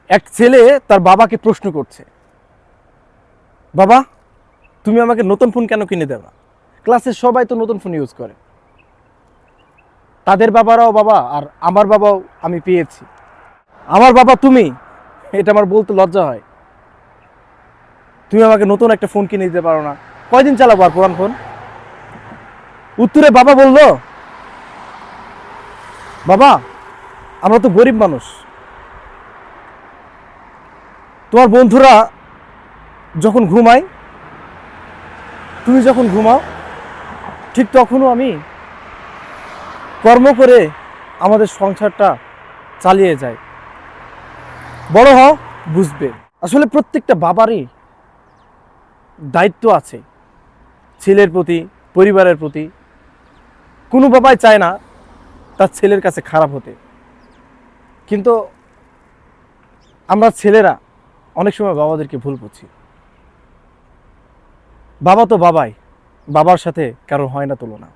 এক ছেলে তার বাবাকে প্রশ্ন করছে, বাবা তুমি আমাকে নতুন ফোন কেন কিনে দেবে না? ক্লাসের সবাই তো নতুন ফোন ইউজ করে, তাদের বাবারাও বাবা আর আমার বাবাও আমি পেয়েছি, আমার বাবা তুমি, এটা আমার বলতে লজ্জা হয়। তুমি আমাকে নতুন একটা ফোন কিনে দিতে পারো না? কয়দিন চালাবো আর পুরান ফোন? উত্তরে বাবা বলল, বাবা আমরা তো গরিব মানুষ, তোমার বন্ধুরা যখন ঘুমায়, তুমি যখন ঘুমাও, ঠিক তখনও আমি কর্ম করে আমাদের সংসারটা চালিয়ে যাই। বড় হও, বুঝবে। আসলে প্রত্যেকটা বাবারই দায়িত্ব আছে ছেলের প্রতি, পরিবারের প্রতি। কোনো বাবাই চায় না তার ছেলের কাছে খারাপ হতে, কিন্তু আমরা ছেলেরা অনেক সময় বাবাদেরকে ভুল বুঝি। বাবা তো বাবাই, বাবার সাথে কারো হয় না তুলনা।